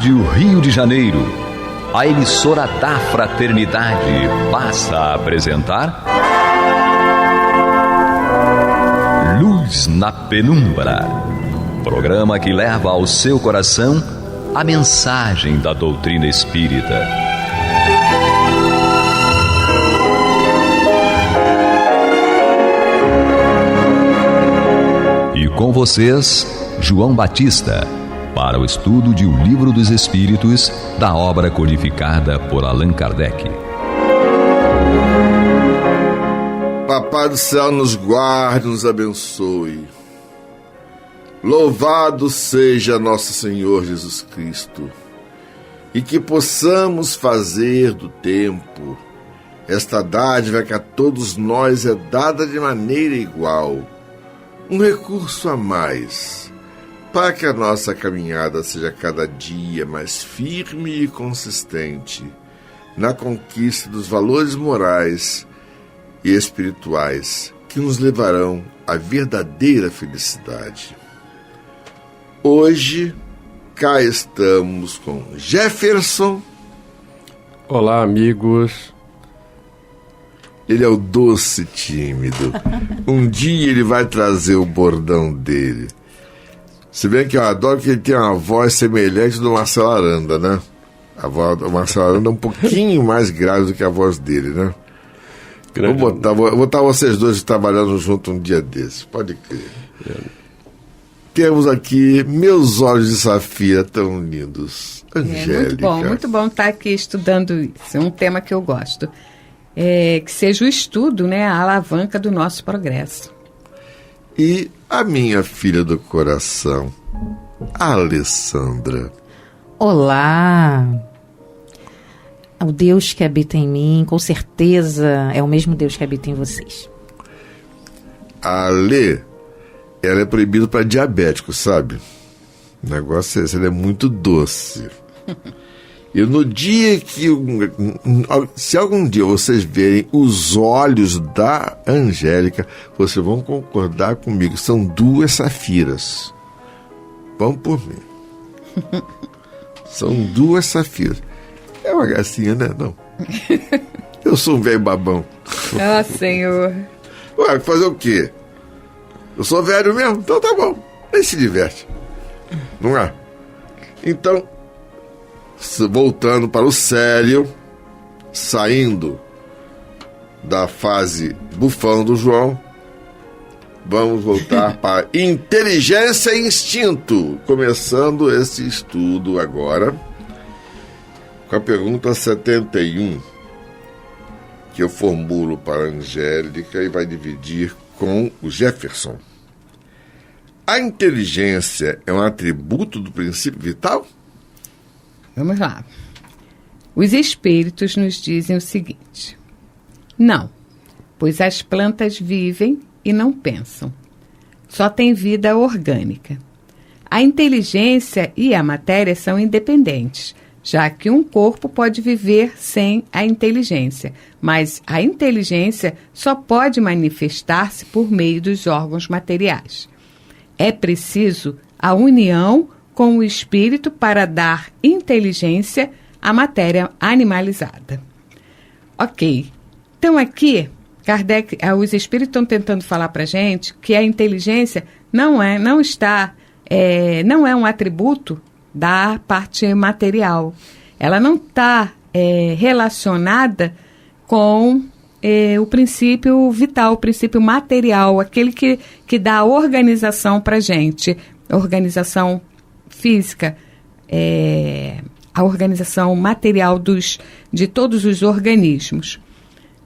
Rádio Rio de Janeiro, a emissora da Fraternidade, passa a apresentar Luz na Penumbra, programa que leva ao seu coração a mensagem da doutrina espírita. E com vocês, João Batista, para o estudo de O Livro dos Espíritos, da obra codificada por Allan Kardec. Papai do céu nos guarde, nos abençoe. Louvado seja nosso Senhor Jesus Cristo, e que possamos fazer do tempo esta dádiva que a todos nós é dada de maneira igual, um recurso a mais, para que a nossa caminhada seja cada dia mais firme e consistente na conquista dos valores morais e espirituais que nos levarão à verdadeira felicidade. Hoje, cá estamos com Jefferson. Olá, amigos. Ele é o doce tímido. Um dia ele vai trazer o bordão dele. Se bem que eu adoro que ele tem uma voz semelhante do Marcelo Aranda, né? A voz do Marcelo Aranda é um pouquinho mais grave do que a voz dele, né? Vou botar vocês dois trabalhando junto um dia desses, pode crer. Temos aqui Meus Olhos de Safira, tão lindos. Angélica. Muito bom estar aqui estudando isso. É um tema que eu gosto. Que seja o estudo, né, a alavanca do nosso progresso. E a minha filha do coração, a Alessandra. Olá! O Deus que habita em mim, com certeza, é o mesmo Deus que habita em vocês. A Alê, ela é proibida para diabéticos, sabe? O negócio é esse, ela é muito doce. E no dia que... Se algum dia vocês verem os olhos da Angélica, vocês vão concordar comigo. São duas safiras. Vão por mim. São duas safiras. É uma gracinha, né? Não. Eu sou um velho babão. Ah, Senhor. Ué, fazer o quê? Eu sou velho mesmo? Então tá bom. Ele se diverte. Não é? Então... voltando para o sério, saindo da fase bufão do João, vamos voltar para inteligência e instinto, começando esse estudo agora com a pergunta 71, que eu formulo para a Angélica e vai dividir com o Jefferson. A inteligência é um atributo do princípio vital? Vamos lá. Os espíritos nos dizem o seguinte: não, pois as plantas vivem e não pensam. Só tem vida orgânica. A inteligência e a matéria são independentes, já que um corpo pode viver sem a inteligência, mas a inteligência só pode manifestar-se por meio dos órgãos materiais. É preciso a união com o espírito para dar inteligência à matéria animalizada. Ok. Então aqui, Kardec, os espíritos estão tentando falar para a gente que a inteligência não é um atributo da parte material. Ela não está relacionada com o princípio vital, o princípio material, aquele que dá organização para a gente, organização física, a organização material de todos os organismos.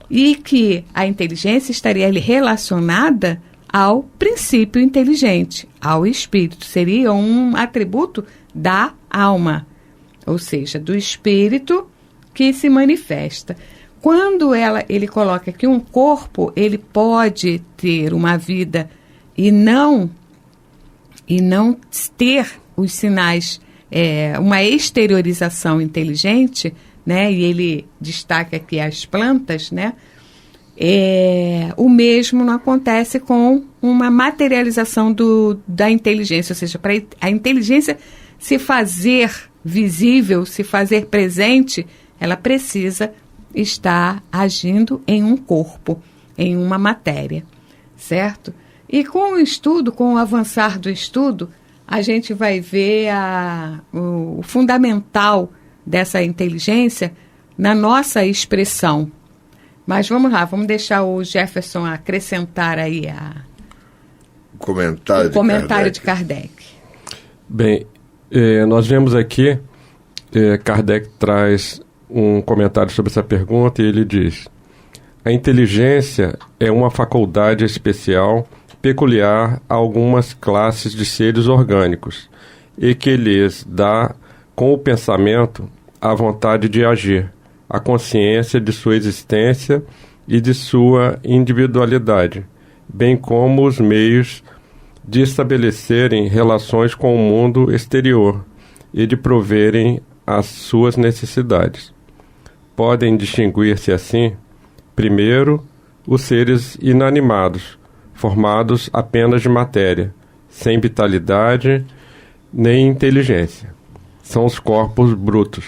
E que a inteligência estaria relacionada ao princípio inteligente, ao espírito. Seria um atributo da alma, ou seja, do espírito que se manifesta. Quando ele coloca que um corpo ele pode ter uma vida e não ter os sinais, uma exteriorização inteligente, né? E ele destaca aqui as plantas, né? O mesmo não acontece com uma materialização da inteligência, ou seja, para a inteligência se fazer visível se fazer presente, ela precisa estar agindo em um corpo, em uma matéria, certo? E com o estudo, com o avançar do estudo, a gente vai ver o fundamental dessa inteligência na nossa expressão. Mas vamos lá, vamos deixar o Jefferson acrescentar aí o comentário de Kardec. Bem, nós vemos aqui, Kardec traz um comentário sobre essa pergunta e ele diz: a inteligência é uma faculdade especial peculiar a algumas classes de seres orgânicos e que lhes dá, com o pensamento, a vontade de agir, a consciência de sua existência e de sua individualidade, bem como os meios de estabelecerem relações com o mundo exterior e de proverem as suas necessidades. Podem distinguir-se assim, primeiro, os seres inanimados, formados apenas de matéria, sem vitalidade nem inteligência. São os corpos brutos.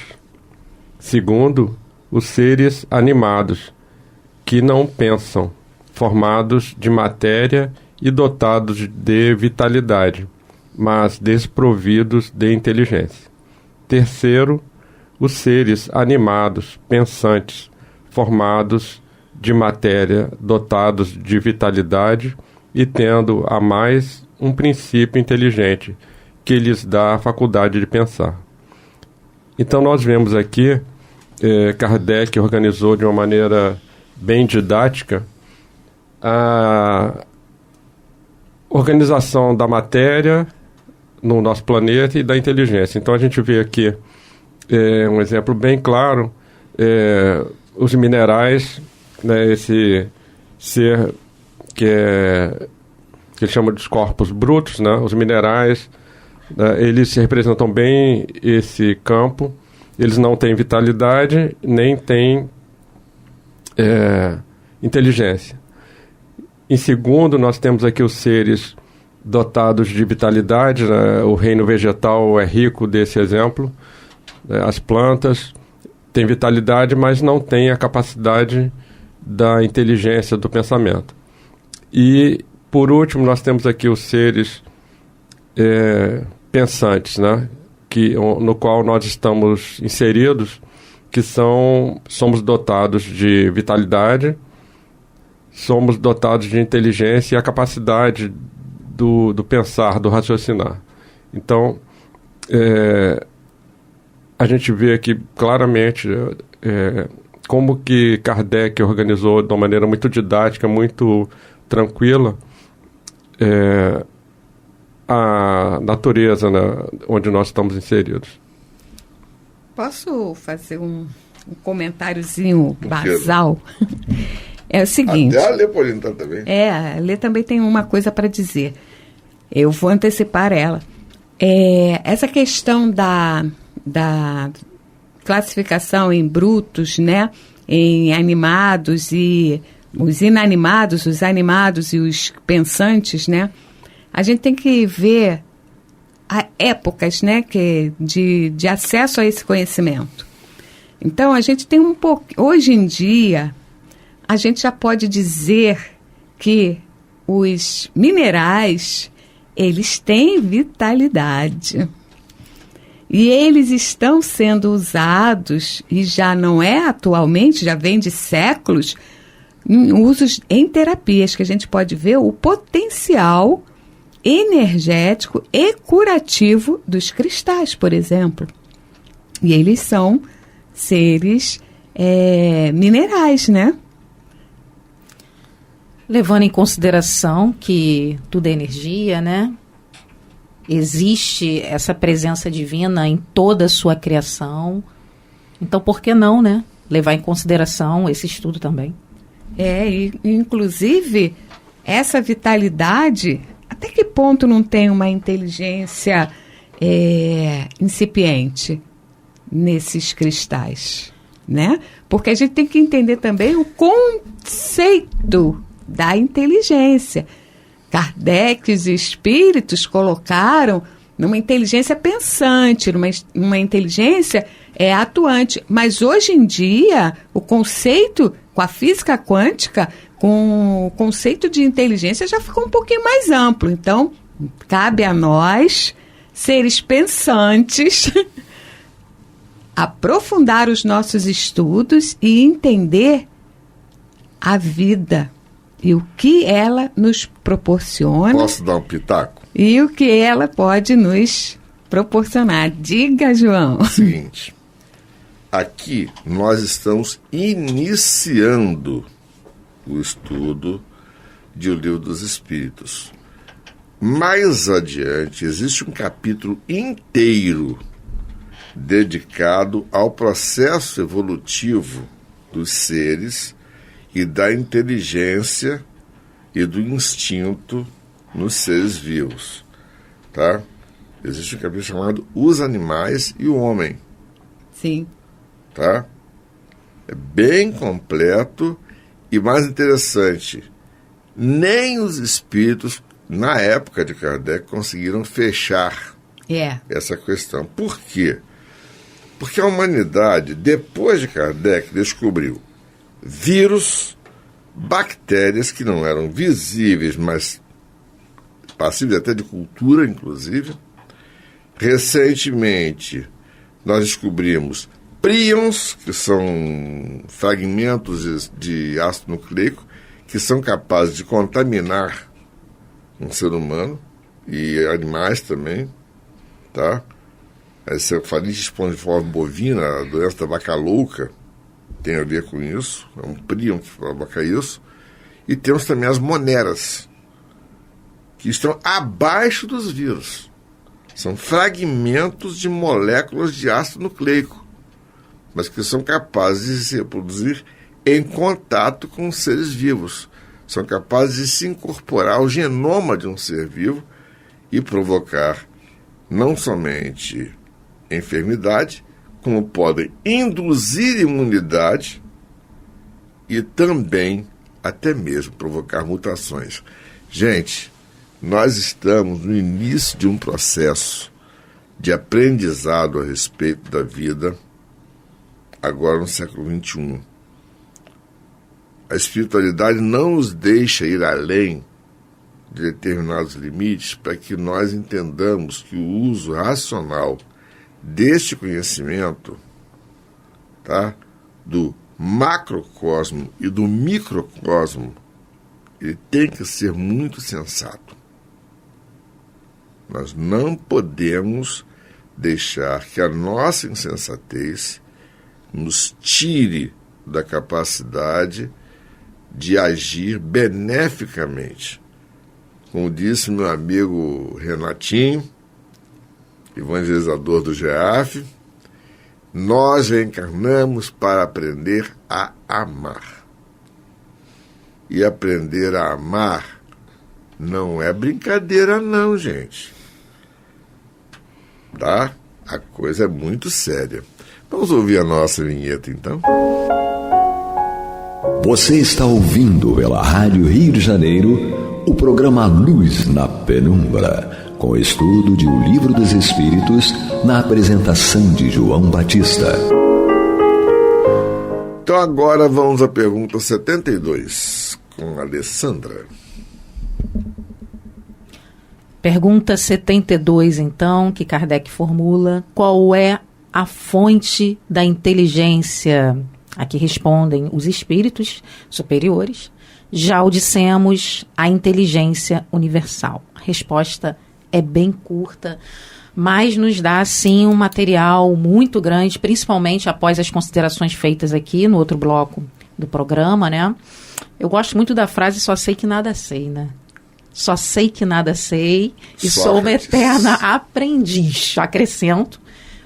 Segundo, os seres animados, que não pensam, formados de matéria e dotados de vitalidade, mas desprovidos de inteligência. Terceiro, os seres animados, pensantes, formados de matéria, dotados de vitalidade e tendo a mais um princípio inteligente que lhes dá a faculdade de pensar. Então nós vemos aqui, Kardec organizou de uma maneira bem didática a organização da matéria no nosso planeta e da inteligência. Então a gente vê aqui um exemplo bem claro, os minerais, né, esse ser que ele chama de corpos brutos, né, os minerais, né, eles representam bem esse campo. Eles não têm vitalidade, nem têm inteligência. Em segundo, nós temos aqui os seres dotados de vitalidade, né? O reino vegetal é rico desse exemplo. As plantas têm vitalidade, mas não têm a capacidade da inteligência, do pensamento. E, por último, nós temos aqui os seres pensantes, né? No qual nós estamos inseridos, que somos dotados de vitalidade, somos dotados de inteligência e a capacidade do pensar, do raciocinar. Então, a gente vê aqui claramente como que Kardec organizou de uma maneira muito didática, muito tranquila, a natureza, né, onde nós estamos inseridos. Posso fazer um comentáriozinho basal? É o seguinte... Até a Lê pode entrar também. A Lê também tem uma coisa para dizer. Eu vou antecipar ela. Essa questão da classificação em brutos, né, em animados e os inanimados, os animados e os pensantes, né? A gente tem que ver épocas, né, de acesso a esse conhecimento. Então, a gente tem um pouco... Hoje em dia, a gente já pode dizer que os minerais, eles têm vitalidade. E eles estão sendo usados, e já não é atualmente, já vem de séculos, usos em terapias, que a gente pode ver o potencial energético e curativo dos cristais, por exemplo. E eles são seres minerais, né? Levando em consideração que tudo é energia, né? Existe essa presença divina em toda a sua criação. Então, por que não, né? Levar em consideração esse estudo também. E, inclusive, essa vitalidade... Até que ponto não tem uma inteligência incipiente nesses cristais, né? Porque a gente tem que entender também o conceito da inteligência. Kardec e os espíritos colocaram numa inteligência pensante, numa inteligência atuante. Mas hoje em dia, o conceito, com a física quântica, com o conceito de inteligência já ficou um pouquinho mais amplo. Então, cabe a nós, seres pensantes, aprofundar os nossos estudos e entender a vida e o que ela nos proporciona. Posso dar um pitaco? E o que ela pode nos proporcionar. Diga, João. Seguinte, aqui nós estamos iniciando o estudo de O Livro dos Espíritos. Mais adiante, existe um capítulo inteiro dedicado ao processo evolutivo dos seres e da inteligência e do instinto nos seres vivos, tá? Existe um capítulo chamado Os Animais e o Homem. Sim. Tá? É bem completo e mais interessante, nem os espíritos, na época de Kardec, conseguiram fechar essa questão. Por quê? Porque a humanidade, depois de Kardec, descobriu vírus, bactérias que não eram visíveis, mas passíveis até de cultura, inclusive. Recentemente, nós descobrimos príons, que são fragmentos de ácido nucleico, que são capazes de contaminar um ser humano e animais também, tá? Essa faringe espongiforme bovina, a doença da vaca louca, tem a ver com isso, é um príon que provoca isso. E temos também as moneras, que estão abaixo dos vírus. São fragmentos de moléculas de ácido nucleico, mas que são capazes de se reproduzir em contato com seres vivos. São capazes de se incorporar ao genoma de um ser vivo e provocar não somente enfermidade, como podem induzir imunidade e também até mesmo provocar mutações. Gente, nós estamos no início de um processo de aprendizado a respeito da vida, agora no século XXI. A espiritualidade não nos deixa ir além de determinados limites para que nós entendamos que o uso racional deste conhecimento, tá, do macrocosmo e do microcosmo, ele tem que ser muito sensato. Nós não podemos deixar que a nossa insensatez nos tire da capacidade de agir beneficamente. Como disse meu amigo Renatinho, evangelizador do GEAF, nós reencarnamos para aprender a amar. E aprender a amar não é brincadeira não, gente. Tá? A coisa é muito séria. Vamos ouvir a nossa vinheta, então? Você está ouvindo pela Rádio Rio de Janeiro o programa Luz na Penumbra, com o estudo de O Livro dos Espíritos, na apresentação de João Batista. Então agora vamos à pergunta 72, com a Alessandra. Pergunta 72, então, que Kardec formula. Qual é a fonte da inteligência? Aqui respondem os espíritos superiores. Já o dissemos, a inteligência universal. A resposta é bem curta, mas nos dá, sim, um material muito grande, principalmente após as considerações feitas aqui no outro bloco do programa, né? Eu gosto muito da frase, só sei que nada sei, né? Só sei que nada sei e sou uma eterna aprendiz. Acrescento,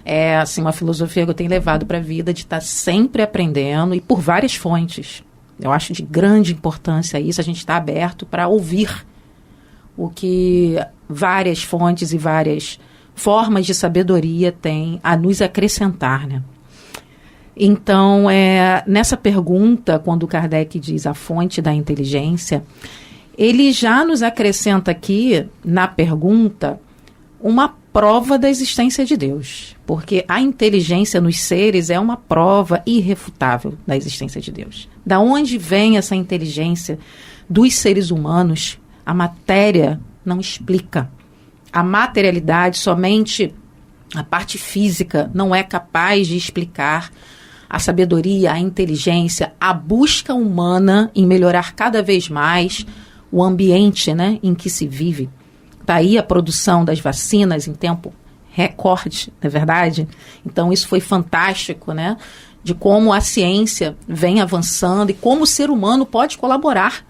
é assim, uma filosofia que eu tenho levado para a vida, de estar sempre aprendendo e por várias fontes. Eu acho de grande importância isso, a gente está aberto para ouvir o que várias fontes e várias formas de sabedoria têm a nos acrescentar, né? Então, nessa pergunta, quando Kardec diz a fonte da inteligência, ele já nos acrescenta aqui, na pergunta, uma prova da existência de Deus, porque a inteligência nos seres é uma prova irrefutável da existência de Deus. Da onde vem essa inteligência dos seres humanos? A matéria não explica. A materialidade, somente a parte física, não é capaz de explicar a sabedoria, a inteligência, a busca humana em melhorar cada vez mais o ambiente, né, em que se vive. Está aí a produção das vacinas em tempo recorde, não é verdade? Então isso foi fantástico, né? De como a ciência vem avançando e como o ser humano pode colaborar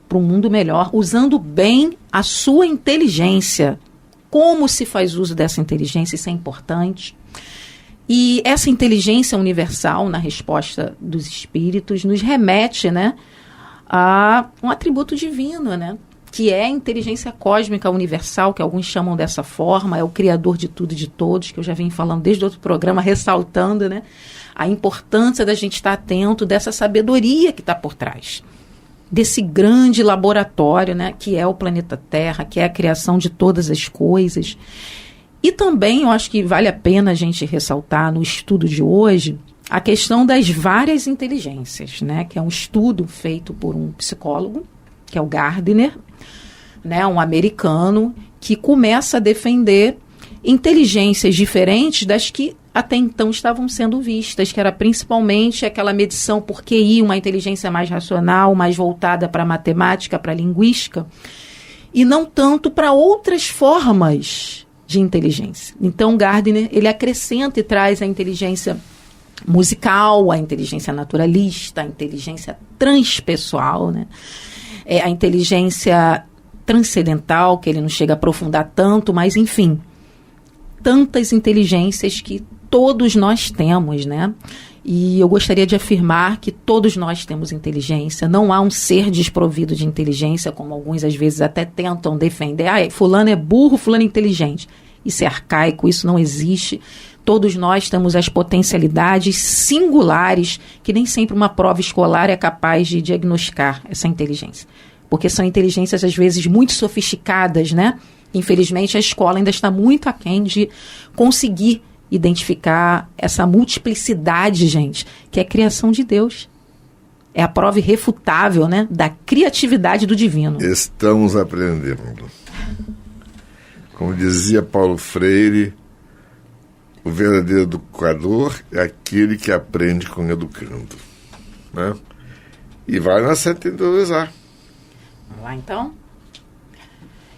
para um mundo melhor, usando bem a sua inteligência. Como se faz uso dessa inteligência, isso é importante. E essa inteligência universal, na resposta dos espíritos, nos remete, né, a um atributo divino, né, que é a inteligência cósmica universal, que alguns chamam dessa forma, é o criador de tudo e de todos, que eu já vim falando desde outro programa, ressaltando, né, a importância da gente estar atento dessa sabedoria que está por trás, desse grande laboratório, né, que é o planeta Terra, que é a criação de todas as coisas. E também eu acho que vale a pena a gente ressaltar no estudo de hoje a questão das várias inteligências, né? Que é um estudo feito por um psicólogo, que é o Gardner, né? Um americano, que começa a defender inteligências diferentes das que até então estavam sendo vistas, que era principalmente aquela medição por QI, uma inteligência mais racional, mais voltada para a matemática, para a linguística, e não tanto para outras formas de inteligência. Então, Gardner, ele acrescenta e traz a inteligência musical, a inteligência naturalista, a inteligência transpessoal, né? A inteligência transcendental, que ele não chega a aprofundar tanto, mas, enfim, tantas inteligências que todos nós temos, né? E eu gostaria de afirmar que todos nós temos inteligência. Não há um ser desprovido de inteligência, como alguns às vezes até tentam defender. Ah, fulano é burro, fulano é inteligente. Isso é arcaico, isso não existe. Todos nós temos as potencialidades singulares que nem sempre uma prova escolar é capaz de diagnosticar essa inteligência. Porque são inteligências às vezes muito sofisticadas, né? Infelizmente a escola ainda está muito aquém de conseguir identificar essa multiplicidade, gente, que é a criação de Deus. É a prova irrefutável, né, da criatividade do divino. Estamos aprendendo. Como dizia Paulo Freire, o verdadeiro educador é aquele que aprende com educando, né? E vai na 72A. Vamos lá, então?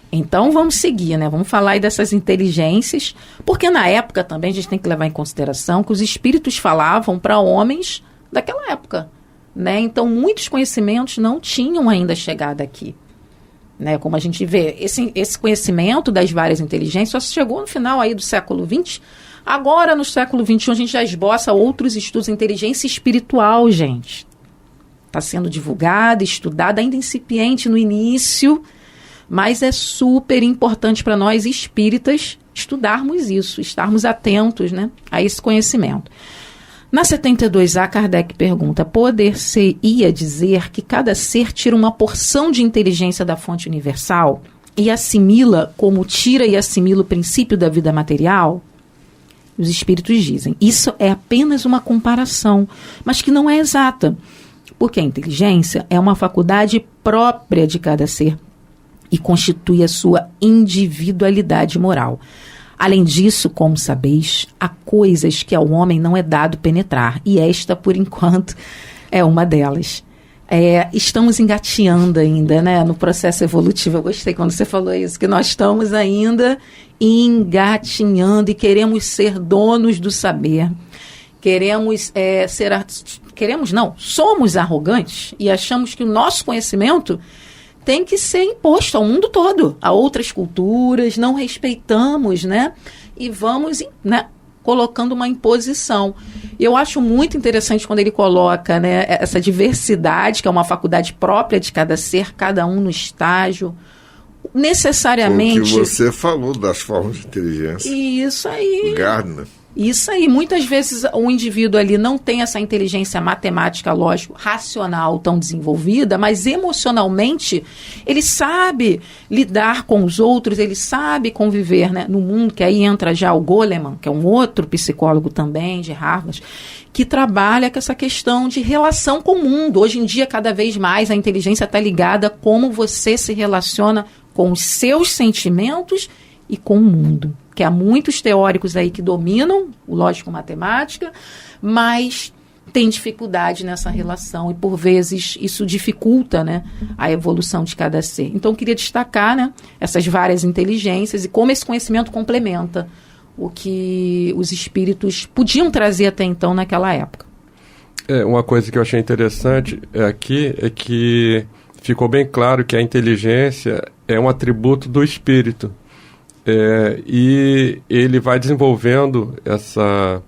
Então vamos seguir, né? Vamos falar aí dessas inteligências, porque na época também a gente tem que levar em consideração que os espíritos falavam para homens daquela época, né? Então muitos conhecimentos não tinham ainda chegado aqui, né? Como a gente vê, esse conhecimento das várias inteligências só chegou no final aí do século XX. Agora, no século XXI, a gente já esboça outros estudos de inteligência espiritual, gente. Está sendo divulgada, estudada, ainda incipiente no início, mas é super importante para nós espíritas estudarmos isso, estarmos atentos, né, a esse conhecimento. Na 72A, Kardec pergunta: poder-se-ia dizer que cada ser tira uma porção de inteligência da fonte universal e assimila como tira e assimila o princípio da vida material? Os espíritos dizem, isso é apenas uma comparação, mas que não é exata, porque a inteligência é uma faculdade própria de cada ser e constitui a sua individualidade moral. Além disso, como sabeis, há coisas que ao homem não é dado penetrar, e esta, por enquanto, é uma delas. Estamos engateando ainda, né, no processo evolutivo. Eu gostei quando você falou isso, que nós estamos ainda engatinhando e queremos ser donos do saber. Somos arrogantes e achamos que o nosso conhecimento tem que ser imposto ao mundo todo, a outras culturas, não respeitamos, né? E vamos, né, colocando uma imposição. E eu acho muito interessante quando ele coloca, né, essa diversidade, que é uma faculdade própria de cada ser, cada um no estágio, necessariamente... O que você falou das formas de inteligência. Isso aí. Gardner. Isso aí, muitas vezes o indivíduo ali não tem essa inteligência matemática, lógico, racional tão desenvolvida, mas emocionalmente ele sabe lidar com os outros, ele sabe conviver, né, no mundo, que aí entra já o Goleman, que é um outro psicólogo também de Harvard, que trabalha com essa questão de relação com o mundo. Hoje em dia, cada vez mais, a inteligência está ligada a como você se relaciona com os seus sentimentos e com o mundo. Que há muitos teóricos aí que dominam o lógico-matemática, mas tem dificuldade nessa relação e, por vezes, isso dificulta, né, a evolução de cada ser. Então, eu queria destacar, né, essas várias inteligências e como esse conhecimento complementa o que os espíritos podiam trazer até então naquela época. Uma coisa que eu achei interessante aqui é que ficou bem claro que a inteligência é um atributo do espírito. E ele vai desenvolvendo essa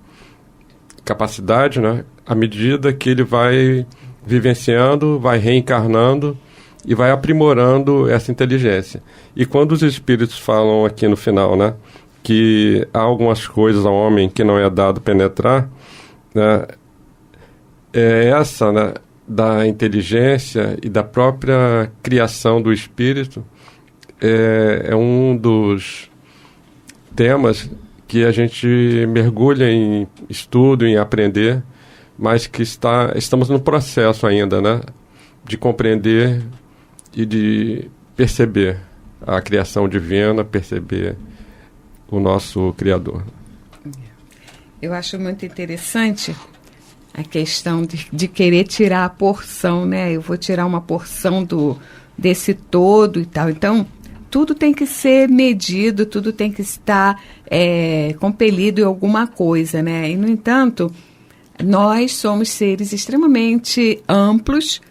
capacidade, né, à medida que ele vai vivenciando, vai reencarnando e vai aprimorando essa inteligência. E quando os espíritos falam aqui no final, né, que há algumas coisas ao homem que não é dado penetrar, né, essa, né, da inteligência e da própria criação do espírito é um dos temas que a gente mergulha em estudo, em aprender, mas que estamos no processo ainda, né, de compreender e de perceber a criação divina, perceber o nosso Criador. Eu acho muito interessante a questão de querer tirar a porção, né? Eu vou tirar uma porção desse todo e tal. Então, tudo tem que ser medido, tudo tem que estar compelido em alguma coisa, né? E, no entanto, nós somos seres extremamente amplos,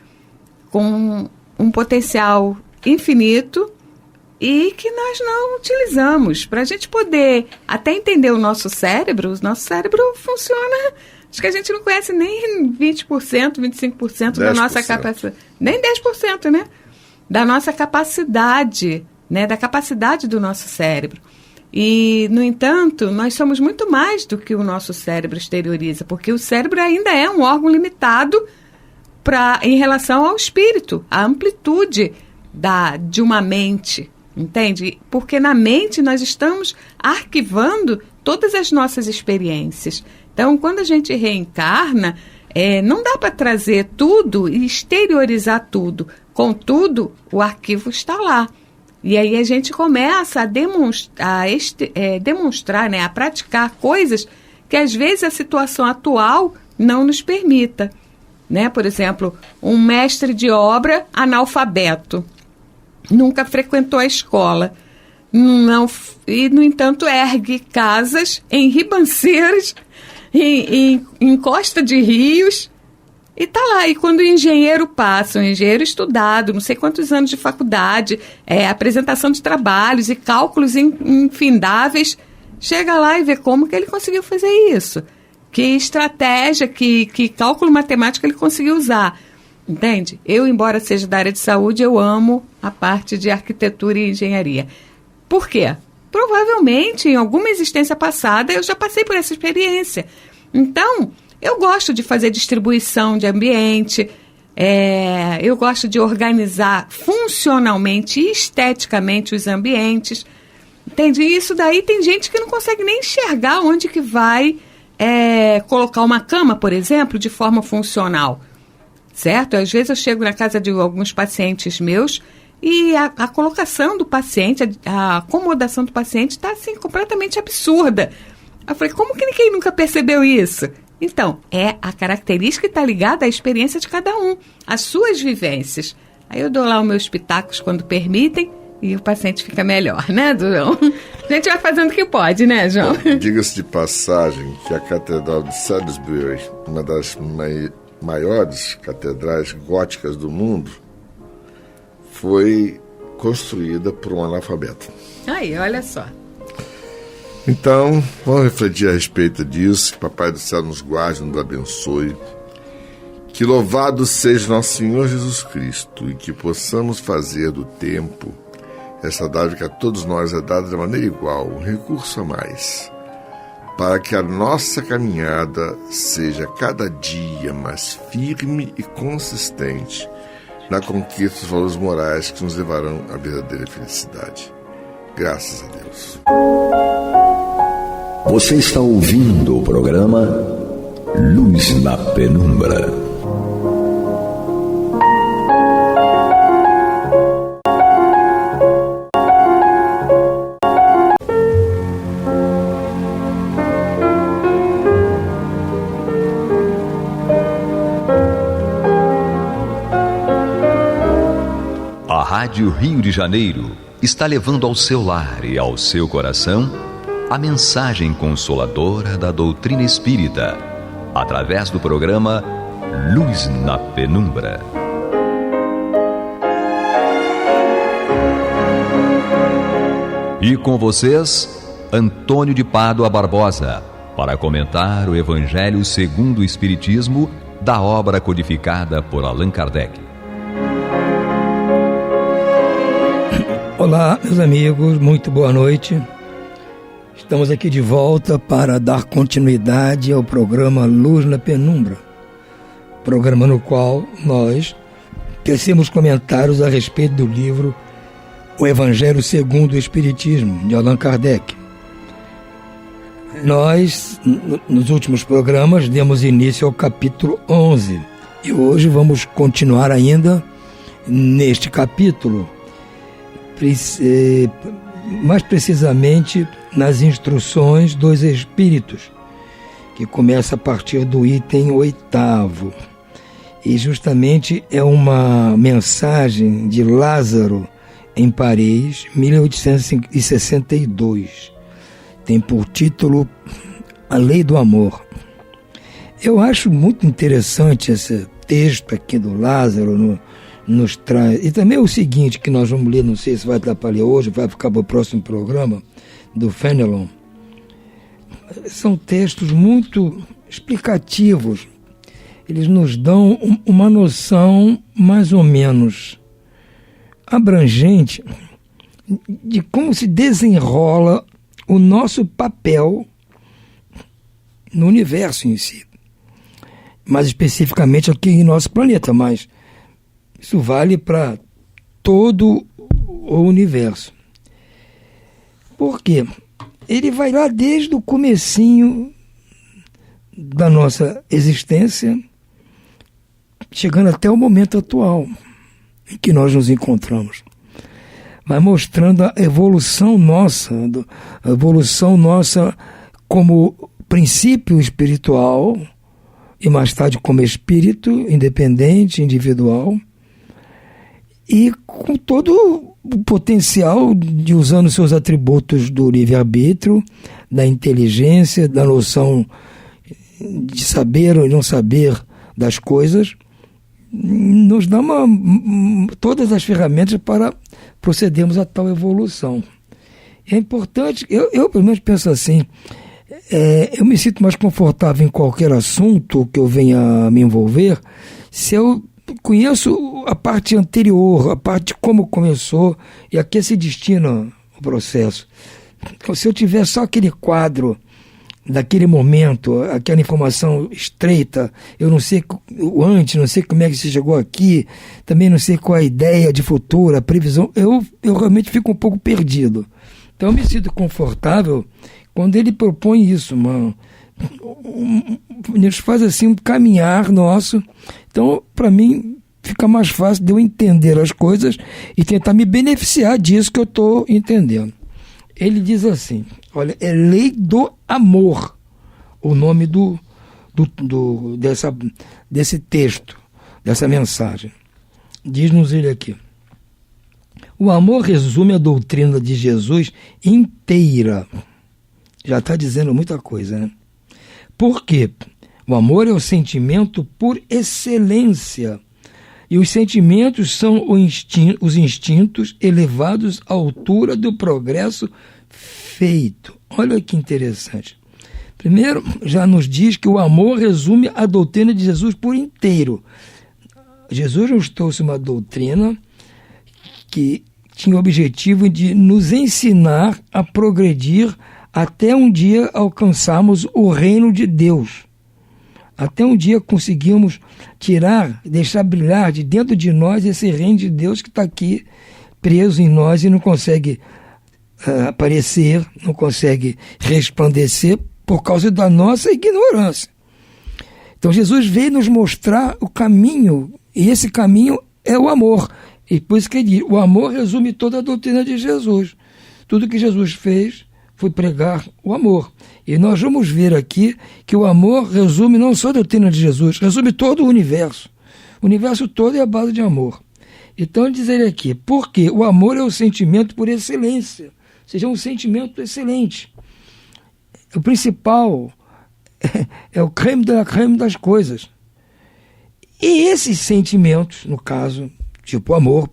com um potencial infinito e que nós não utilizamos. Para a gente poder até entender o nosso cérebro funciona, acho que a gente não conhece nem 20%, 25% da nossa capacidade, nem 10%, né? Da nossa capacidade, né? Da capacidade do nosso cérebro. E, no entanto, nós somos muito mais do que o nosso cérebro exterioriza, porque o cérebro ainda é um órgão limitado em relação ao espírito, a amplitude de uma mente, entende? Porque na mente nós estamos arquivando todas as nossas experiências. Então, quando a gente reencarna, não dá para trazer tudo e exteriorizar tudo. Contudo, o arquivo está lá. E aí a gente começa a demonstrar, né, a praticar coisas que às vezes a situação atual não nos permita. Né? Por exemplo, um mestre de obra analfabeto, nunca frequentou a escola, e, no entanto, ergue casas em ribanceiras, em costa de rios, e está lá. E quando o engenheiro passa, um engenheiro estudado, não sei quantos anos de faculdade, apresentação de trabalhos e cálculos infindáveis, chega lá e vê como que ele conseguiu fazer isso. Que estratégia, que cálculo matemático ele conseguiu usar. Entende? Eu, embora seja da área de saúde, eu amo a parte de arquitetura e engenharia. Por quê? Provavelmente, em alguma existência passada, eu já passei por essa experiência. Então, eu gosto de fazer distribuição de ambiente, eu gosto de organizar funcionalmente e esteticamente os ambientes. Entende? E isso daí tem gente que não consegue nem enxergar onde que vai colocar uma cama, por exemplo, de forma funcional. Certo? Às vezes eu chego na casa de alguns pacientes meus e a colocação do paciente, a acomodação do paciente está assim, completamente absurda. Eu falei, como que ninguém nunca percebeu isso? Então, a característica está ligada à experiência de cada um, às suas vivências. Aí eu dou lá os meus pitacos quando permitem e o paciente fica melhor, né, João? A gente vai fazendo o que pode, né, João? Diga-se de passagem que a Catedral de Salisbury, uma das maiores catedrais góticas do mundo, foi construída por um analfabeto. Aí, olha só. Então, vamos refletir a respeito disso. Que Papai do Céu nos guarde, nos abençoe. Que louvado seja nosso Senhor Jesus Cristo e que possamos fazer do tempo essa dádiva que a todos nós é dada de maneira igual, um recurso a mais, para que a nossa caminhada seja cada dia mais firme e consistente na conquista dos valores morais que nos levarão à verdadeira felicidade. Graças a Deus. Você está ouvindo o programa Luz na Penumbra. A Rádio Rio de Janeiro está levando ao seu lar e ao seu coração a mensagem consoladora da doutrina espírita, através do programa Luz na Penumbra. E com vocês, Antônio de Pádua Barbosa, para comentar o Evangelho segundo o Espiritismo, da obra codificada por Allan Kardec. Olá, meus amigos, muito boa noite. Estamos aqui de volta para dar continuidade ao programa Luz na Penumbra, programa no qual nós tecemos comentários a respeito do livro O Evangelho segundo o Espiritismo, de Allan Kardec. Nós, nos últimos programas, demos início ao capítulo 11 e hoje vamos continuar ainda neste capítulo, mais precisamente nas instruções dos Espíritos, que começa a partir do item 8º. E justamente é uma mensagem de Lázaro em Paris, 1862. Tem por título A Lei do Amor. Eu acho muito interessante esse texto aqui do Lázaro, nos traz. E também o seguinte, que nós vamos ler, não sei se vai dar para ler hoje, vai ficar para o próximo programa, do Fenelon. São textos muito explicativos. Eles nos dão uma noção mais ou menos abrangente de como se desenrola o nosso papel no universo em si. Mais especificamente aqui em nosso planeta, mas isso vale para todo o universo. Por quê? Ele vai lá desde o comecinho da nossa existência, chegando até o momento atual em que nós nos encontramos. Vai mostrando a evolução nossa como princípio espiritual e mais tarde como espírito independente, individual, e com todo o potencial de usando seus atributos do livre-arbítrio, da inteligência, da noção de saber ou não saber das coisas, nos dá todas as ferramentas para procedermos a tal evolução. É importante, eu pelo menos penso assim, eu me sinto mais confortável em qualquer assunto que eu venha a me envolver se eu conheço a parte anterior, a parte de como começou e a que se destina o processo. Se eu tiver só aquele quadro daquele momento, aquela informação estreita, eu não sei o antes, não sei como é que se chegou aqui, também não sei qual é a ideia de futuro, a previsão, eu realmente fico um pouco perdido. Então eu me sinto confortável quando ele propõe isso, ele faz assim um caminhar nosso. Então, para mim, fica mais fácil de eu entender as coisas e tentar me beneficiar disso que eu estou entendendo. Ele diz assim, olha, é Lei do Amor, o nome desse texto, dessa mensagem. Diz-nos ele aqui. O amor resume a doutrina de Jesus inteira. Já está dizendo muita coisa, né? Por quê? O amor é o sentimento por excelência. E os sentimentos são os instintos elevados à altura do progresso feito. Olha que interessante. Primeiro, já nos diz que o amor resume a doutrina de Jesus por inteiro. Jesus nos trouxe uma doutrina que tinha o objetivo de nos ensinar a progredir até um dia alcançarmos o reino de Deus. Até um dia conseguimos deixar brilhar de dentro de nós esse reino de Deus que está aqui preso em nós e não consegue aparecer, não consegue resplandecer por causa da nossa ignorância. Então Jesus veio nos mostrar o caminho, e esse caminho é o amor. E por isso que ele diz, o amor resume toda a doutrina de Jesus. Tudo que Jesus fez foi pregar o amor. E nós vamos ver aqui que o amor resume não só a doutrina de Jesus, resume todo o universo. O universo todo é a base de amor. Então ele diz aqui, porque o amor é o sentimento por excelência, ou seja, é um sentimento excelente. O principal é o creme da creme das coisas. E esses sentimentos, no caso, tipo amor,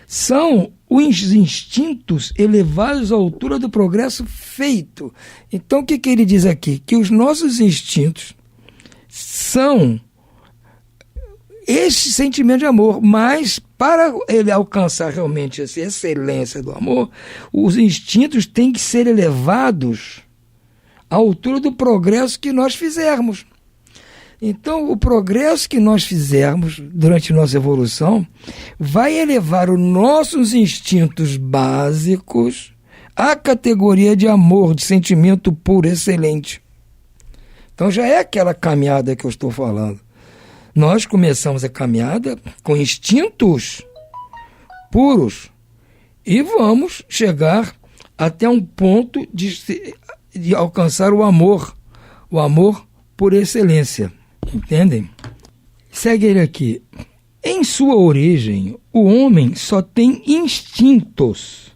são os instintos elevados à altura do progresso feito. Então o que ele diz aqui? Que os nossos instintos são esse sentimento de amor, mas para ele alcançar realmente essa excelência do amor, os instintos têm que ser elevados à altura do progresso que nós fizermos. Então, o progresso que nós fizermos durante nossa evolução vai elevar os nossos instintos básicos à categoria de amor, de sentimento puro, excelente. Então, já é aquela caminhada que eu estou falando. Nós começamos a caminhada com instintos puros e vamos chegar até um ponto de alcançar o amor por excelência. Entendem? Segue ele aqui. Em sua origem, o homem só tem instintos.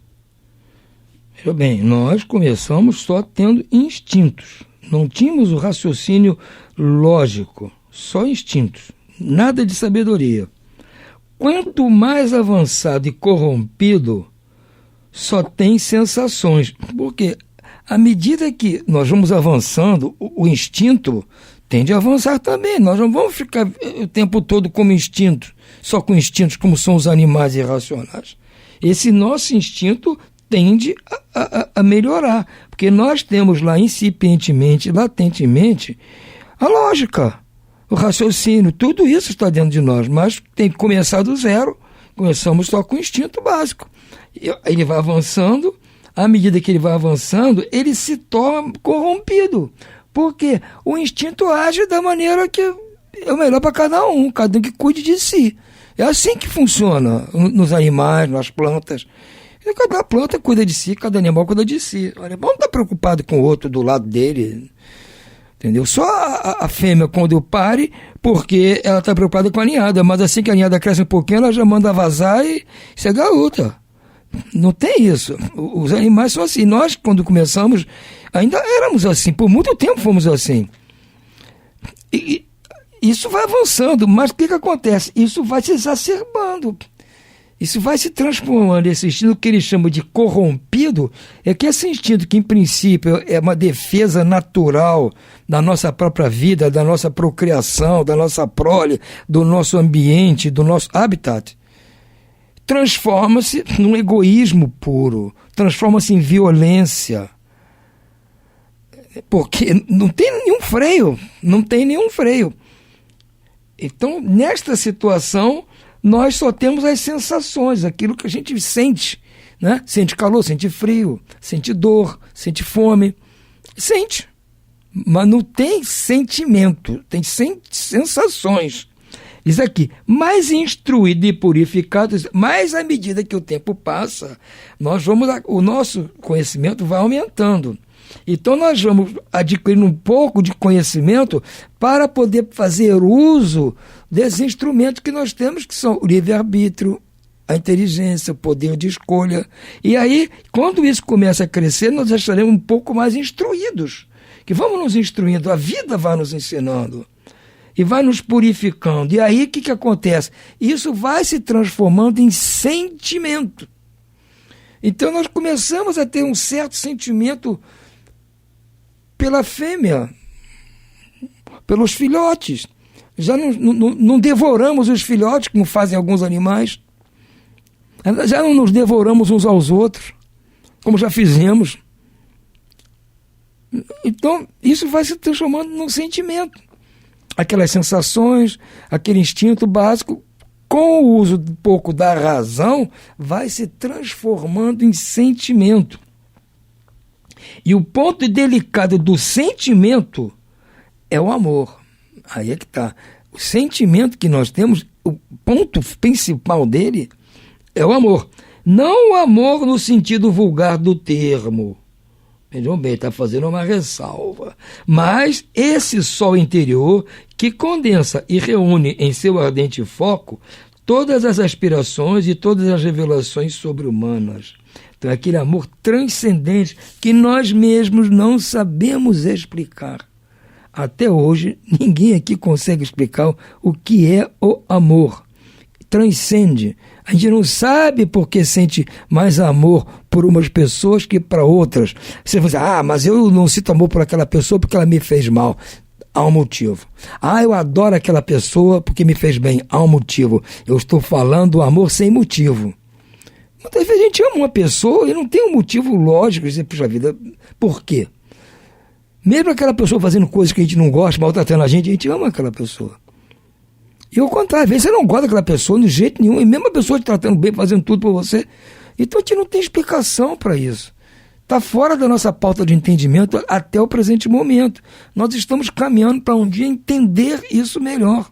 Veja bem, nós começamos só tendo instintos. Não tínhamos o raciocínio lógico, só instintos. Nada de sabedoria. Quanto mais avançado e corrompido, só tem sensações. Porque à medida que nós vamos avançando, o instinto tende a avançar também. Nós não vamos ficar o tempo todo como instinto, só com instintos como são os animais irracionais. Esse nosso instinto tende a melhorar, porque nós temos lá incipientemente, latentemente, a lógica, o raciocínio, tudo isso está dentro de nós, mas tem que começar do zero. Começamos só com o instinto básico. Ele vai avançando, à medida que ele vai avançando, ele se torna corrompido. Porque o instinto age da maneira que é o melhor para cada um que cuide de si. É assim que funciona nos animais, nas plantas. E cada planta cuida de si, cada animal cuida de si. Olha, não está preocupado com o outro do lado dele. Entendeu? Só a fêmea, quando pare, porque ela está preocupada com a ninhada. Mas assim que a ninhada cresce um pouquinho, ela já manda vazar e se garota. Não tem isso. Os animais são assim. Nós, quando começamos, ainda éramos assim. Por muito tempo fomos assim. E isso vai avançando. Mas o que acontece? Isso vai se exacerbando. Isso vai se transformando. Esse instinto que eles chamam de corrompido é que esse instinto que, em princípio, é uma defesa natural da nossa própria vida, da nossa procriação, da nossa prole, do nosso ambiente, do nosso habitat, transforma-se num egoísmo puro, transforma-se em violência, porque não tem nenhum freio. Então, nesta situação, nós só temos as sensações, aquilo que a gente sente, né? Sente calor, sente frio, sente dor, sente fome, sente, mas não tem sentimento, tem sensações. Diz aqui, mais instruído e purificado, mais à medida que o tempo passa, o nosso conhecimento vai aumentando. Então nós vamos adquirindo um pouco de conhecimento para poder fazer uso desses instrumentos que nós temos, que são o livre-arbítrio, a inteligência, o poder de escolha. E aí, quando isso começa a crescer, nós estaremos um pouco mais instruídos. Que vamos nos instruindo, a vida vai nos ensinando. E vai nos purificando. E aí, o que acontece? Isso vai se transformando em sentimento. Então, nós começamos a ter um certo sentimento pela fêmea, pelos filhotes. Já não devoramos os filhotes, como fazem alguns animais. Já não nos devoramos uns aos outros, como já fizemos. Então, isso vai se transformando num sentimento. Aquelas sensações, aquele instinto básico, com o uso um pouco da razão, vai se transformando em sentimento. E o ponto delicado do sentimento é o amor. Aí é que está. O sentimento que nós temos, o ponto principal dele é o amor. Não o amor no sentido vulgar do termo. Vejam bem, está fazendo uma ressalva. Mas esse sol interior que condensa e reúne em seu ardente foco todas as aspirações e todas as revelações sobre-humanas. Então, é aquele amor transcendente que nós mesmos não sabemos explicar. Até hoje, ninguém aqui consegue explicar o que é o amor. Transcende. A gente não sabe por que sente mais amor por umas pessoas que para outras. Você vai dizer, mas eu não sinto amor por aquela pessoa porque ela me fez mal. Há um motivo. Eu adoro aquela pessoa porque me fez bem. Há um motivo. Eu estou falando do amor sem motivo. Muitas vezes a gente ama uma pessoa e não tem um motivo lógico de dizer, puxa vida, por quê? Mesmo aquela pessoa fazendo coisas que a gente não gosta, maltratando a gente ama aquela pessoa. E ao contrário, às vezes você não gosta daquela pessoa de jeito nenhum, e mesmo a pessoa te tratando bem, fazendo tudo por você. Então a gente não tem explicação para isso. Está fora da nossa pauta de entendimento até o presente momento. Nós estamos caminhando para um dia entender isso melhor.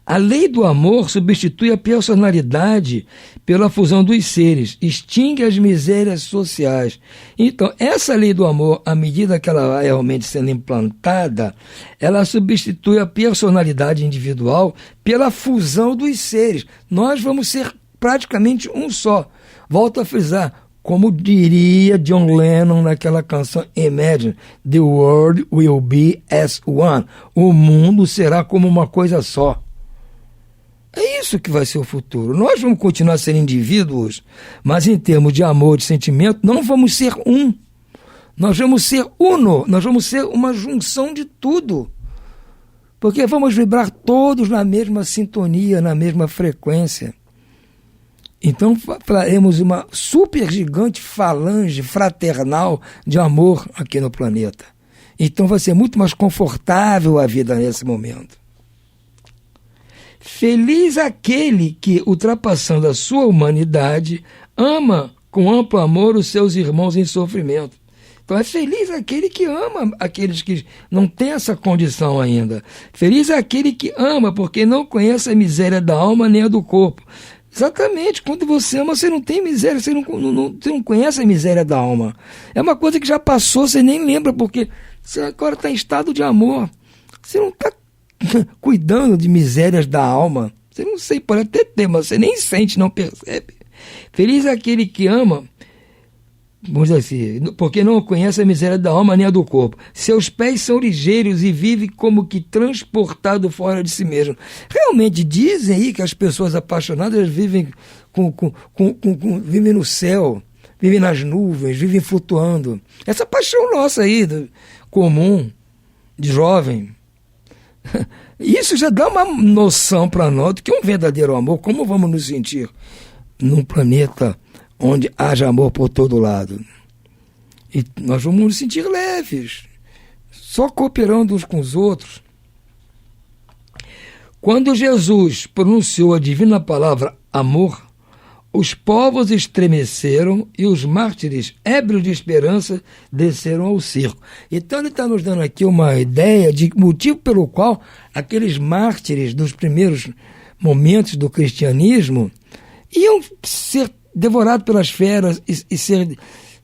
A lei do amor substitui a personalidade pela fusão dos seres, extingue as misérias sociais. Então, essa lei do amor, à medida que ela vai realmente sendo implantada, ela substitui a personalidade individual pela fusão dos seres. Nós vamos ser praticamente um só. Volto a frisar, como diria John Lennon naquela canção Imagine, the world will be as one. O mundo será como uma coisa só. É isso que vai ser o futuro. Nós vamos continuar sendo indivíduos, mas em termos de amor, de sentimento, não vamos ser um. Nós vamos ser uno, nós vamos ser uma junção de tudo. Porque vamos vibrar todos na mesma sintonia, na mesma frequência. Então faremos uma super gigante falange fraternal de amor aqui no planeta. Então vai ser muito mais confortável a vida nesse momento. Feliz aquele que, ultrapassando a sua humanidade, ama com amplo amor os seus irmãos em sofrimento. Então é feliz aquele que ama aqueles que não têm essa condição ainda. Feliz aquele que ama porque não conhece a miséria da alma nem a do corpo. Exatamente, quando você ama, você não tem miséria, você não conhece a miséria da alma. É uma coisa que já passou, você nem lembra, porque você agora está em estado de amor. Você não está cuidando de misérias da alma. Você não sei, pode até ter, mas você nem sente, não percebe. Feliz é aquele que ama, vamos dizer assim, porque não conhece a miséria da alma nem a do corpo. Seus pés são ligeiros e vive como que transportado fora de si mesmo. Realmente dizem aí que as pessoas apaixonadas vivem, vivem no céu, vivem nas nuvens, vivem flutuando. Essa paixão nossa aí, comum, de jovem, isso já dá uma noção para nós do que é um verdadeiro amor. Como vamos nos sentir num planeta onde haja amor por todo lado? E nós vamos nos sentir leves, só cooperando uns com os outros. Quando Jesus pronunciou a divina palavra amor, os povos estremeceram e os mártires, ébrios de esperança, desceram ao circo. Então ele está nos dando aqui uma ideia de motivo pelo qual aqueles mártires dos primeiros momentos do cristianismo iam ser devorados pelas feras e ser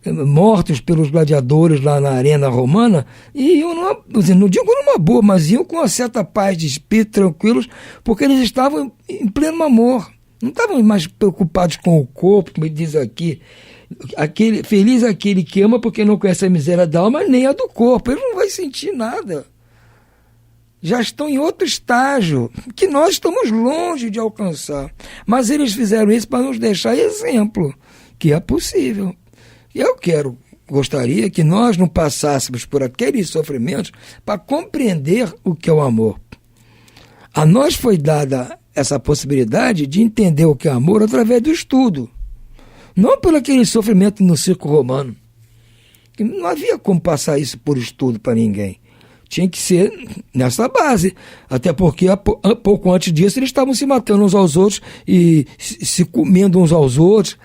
mortos pelos gladiadores lá na arena romana, e iam, não digo numa boa, mas iam com uma certa paz de espírito, tranquilos, porque eles estavam em pleno amor. Não estavam mais preocupados com o corpo, como ele diz aqui. Feliz aquele que ama porque não conhece a miséria da alma nem a do corpo. Ele não vai sentir nada. Já estão em outro estágio que nós estamos longe de alcançar. Mas eles fizeram isso para nos deixar exemplo, que é possível. E eu gostaria que nós não passássemos por aqueles sofrimentos para compreender o que é o amor. A nós foi dada essa possibilidade de entender o que é amor através do estudo, não pelo aquele sofrimento no circo romano. que não havia como passar isso por estudo para ninguém. Tinha que ser nessa base. Até porque, pouco antes disso, eles estavam se matando uns aos outros e se comendo uns aos outros,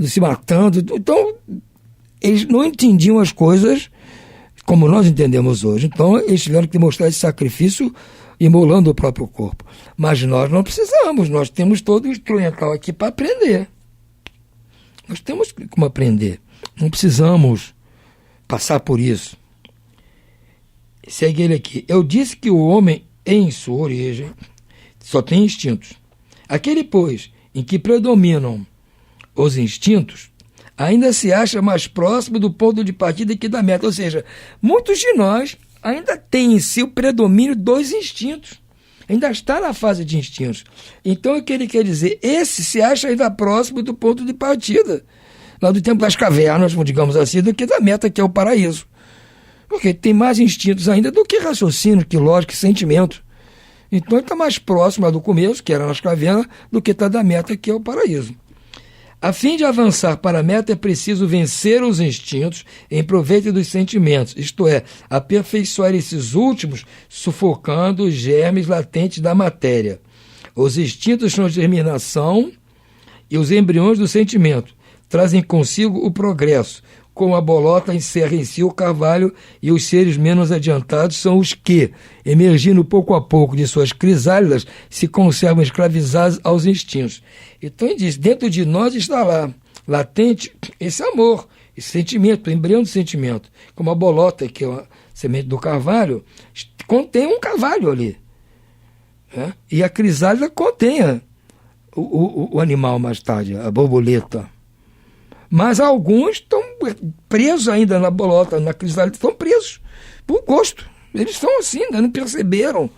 se matando. Então, eles não entendiam as coisas como nós entendemos hoje. Então, eles tiveram que demonstrar esse sacrifício imolando o próprio corpo. Mas nós não precisamos. Nós temos todo o instrumental aqui para aprender. Nós temos como aprender. Não precisamos passar por isso. Segue ele aqui. Eu disse que o homem, em sua origem, só tem instintos. Aquele, pois, em que predominam os instintos, ainda se acha mais próximo do ponto de partida que da meta. Ou seja, muitos de nós ainda têm em si o predomínio dos instintos. Ainda está na fase de instintos. Então, o que ele quer dizer? Esse se acha ainda próximo do ponto de partida, lá do tempo das cavernas, digamos assim, do que da meta, que é o paraíso. Porque tem mais instintos ainda do que raciocínio, que lógica, que sentimento. Então ele está mais próximo lá do começo, que era nas cavernas, do que está da meta, que é o paraíso. A fim de avançar para a meta é preciso vencer os instintos em proveito dos sentimentos, isto é, aperfeiçoar esses últimos, sufocando os germes latentes da matéria. Os instintos são a germinação e os embriões do sentimento trazem consigo o progresso. Como a bolota encerra em si o carvalho, e os seres menos adiantados são os que, emergindo pouco a pouco de suas crisálidas, se conservam escravizados aos instintos. Então ele diz, dentro de nós está lá, latente, esse amor, esse sentimento, o embrião do sentimento. Como a bolota, que é a semente do carvalho, contém um carvalho ali. Né? E a crisálida contém o animal mais tarde, a borboleta. Mas alguns estão presos ainda na bolota, na crisálida, estão presos por gosto. Eles estão assim, ainda não perceberam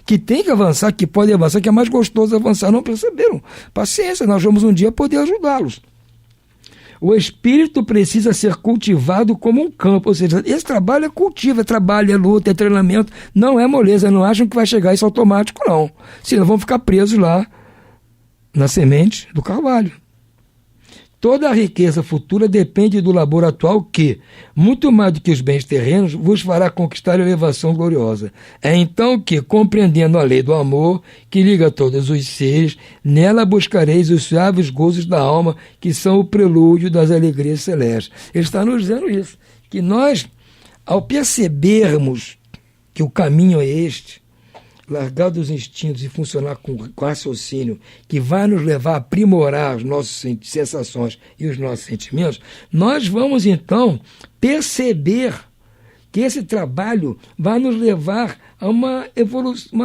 que tem que avançar, que pode avançar, que é mais gostoso avançar, não perceberam. Paciência, nós vamos um dia poder ajudá-los. O espírito precisa ser cultivado como um campo, ou seja, esse trabalho é cultivo, é trabalho, é luta, é treinamento, não é moleza, não acham que vai chegar isso automático, não. Senão vão ficar presos lá na semente do carvalho. Toda a riqueza futura depende do labor atual que, muito mais do que os bens terrenos, vos fará conquistar a elevação gloriosa. É então que, compreendendo a lei do amor, que liga todos os seres, nela buscareis os suaves gozos da alma, que são o prelúdio das alegrias celestes. Ele está nos dizendo isso, que nós, ao percebermos que o caminho é este, largar dos instintos e funcionar com raciocínio que vai nos levar a aprimorar as nossas sensações e os nossos sentimentos, nós vamos então perceber que esse trabalho vai nos levar a uma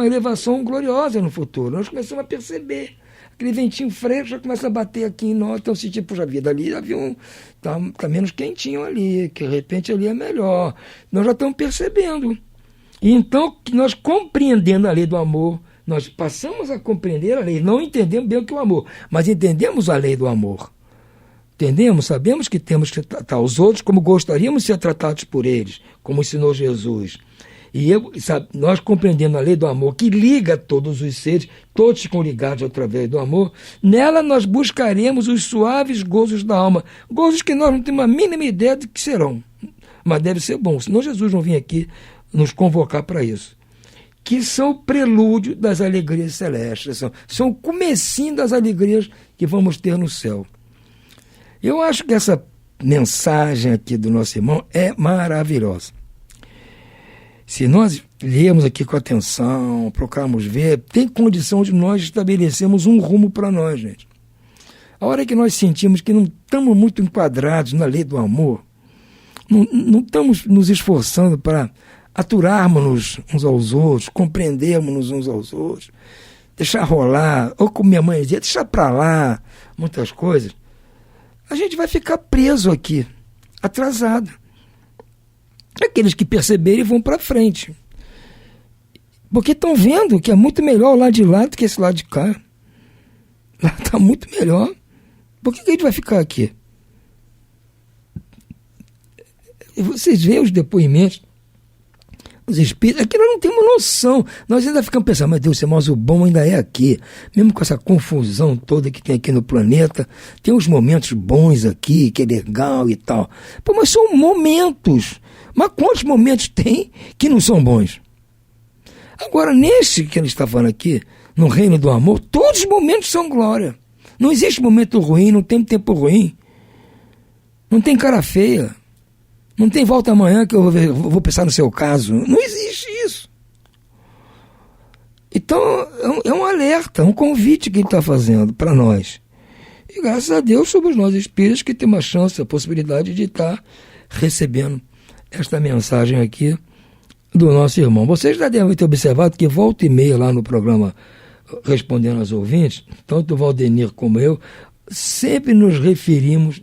elevação gloriosa no futuro. Nós começamos a perceber. Aquele ventinho fresco já começa a bater aqui em nós, então sentir, puxa vida, ali havia tá menos quentinho ali, que de repente ali é melhor. Nós já estamos percebendo. E então, nós compreendendo a lei do amor, nós passamos a compreender a lei, não entendemos bem o que é o amor, mas entendemos a lei do amor. Entendemos, sabemos que temos que tratar os outros como gostaríamos de ser tratados por eles, como ensinou Jesus. E nós compreendendo a lei do amor, que liga todos os seres, todos ficam ligados através do amor, nela nós buscaremos os suaves gozos da alma, gozos que nós não temos a mínima ideia de que serão, mas deve ser bom, senão Jesus não vinha aqui nos convocar para isso, que são o prelúdio das alegrias celestes, são o comecinho das alegrias que vamos ter no céu. Eu acho que essa mensagem aqui do nosso irmão é maravilhosa. Se nós lermos aqui com atenção, procurarmos ver, tem condição de nós estabelecermos um rumo para nós, gente. A hora que nós sentimos que não estamos muito enquadrados na lei do amor, não estamos nos esforçando para aturarmos-nos uns aos outros, compreendermos uns aos outros, deixar rolar, ou como minha mãe dizia, deixar para lá muitas coisas, a gente vai ficar preso aqui, atrasado. Aqueles que perceberem vão para frente. Porque estão vendo que é muito melhor o lado de lá do que esse lado de cá. Lá está muito melhor. Por que a gente vai ficar aqui? Vocês veem os depoimentos Os espíritos, aqui nós não temos noção. Nós ainda ficamos pensando, meu Deus, mas o bom ainda é aqui. Mesmo com essa confusão toda que tem aqui no planeta, tem uns momentos bons aqui, que é legal e tal. Pô, mas são momentos. Mas quantos momentos tem que não são bons? Agora, nesse que ele está falando aqui, no reino do amor, todos os momentos são glória. Não existe momento ruim, não tem tempo ruim. Não tem cara feia. Não tem volta amanhã que eu vou pensar no seu caso. Não existe isso. Então, é um alerta, um convite que ele está fazendo para nós. E graças a Deus somos nós espíritos que temos a chance, a possibilidade de estar recebendo esta mensagem aqui do nosso irmão. Vocês já devem ter observado que volta e meia lá no programa Respondendo aos Ouvintes, tanto o Valdenir como eu, sempre nos referimos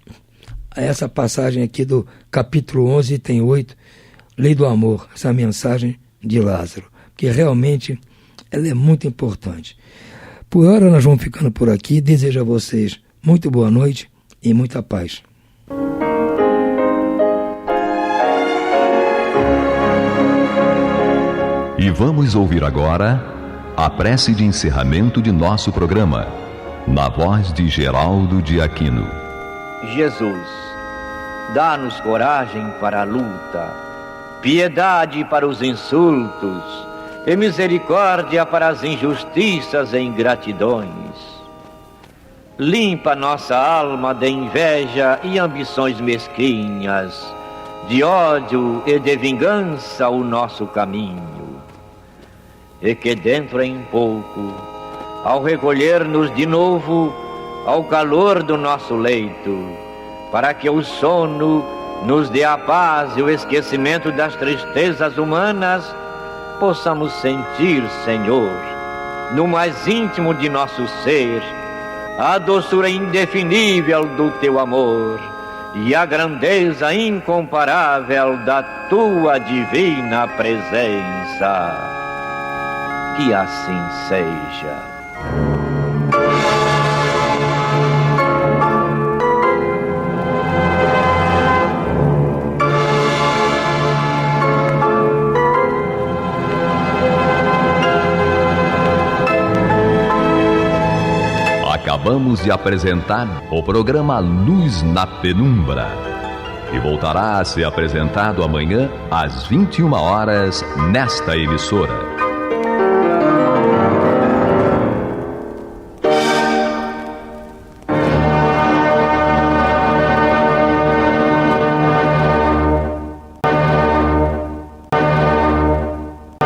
a essa passagem aqui do capítulo 11, item 8, Lei do Amor, essa mensagem de Lázaro, que realmente ela é muito importante. Por hora nós vamos ficando por aqui. Desejo a vocês muito boa noite e muita paz. E vamos ouvir agora a prece de encerramento de nosso programa, na voz de Geraldo de Aquino. Jesus, dá-nos coragem para a luta, piedade para os insultos e misericórdia para as injustiças e ingratidões. Limpa nossa alma de inveja e ambições mesquinhas, de ódio e de vingança o nosso caminho. E que dentro em pouco, ao recolher-nos de novo ao calor do nosso leito, para que o sono nos dê a paz e o esquecimento das tristezas humanas, possamos sentir, Senhor, no mais íntimo de nosso ser, a doçura indefinível do Teu amor e a grandeza incomparável da Tua divina presença. Que assim seja. Acabamos de apresentar o programa Luz na Penumbra, que voltará a ser apresentado amanhã às 21 horas nesta emissora.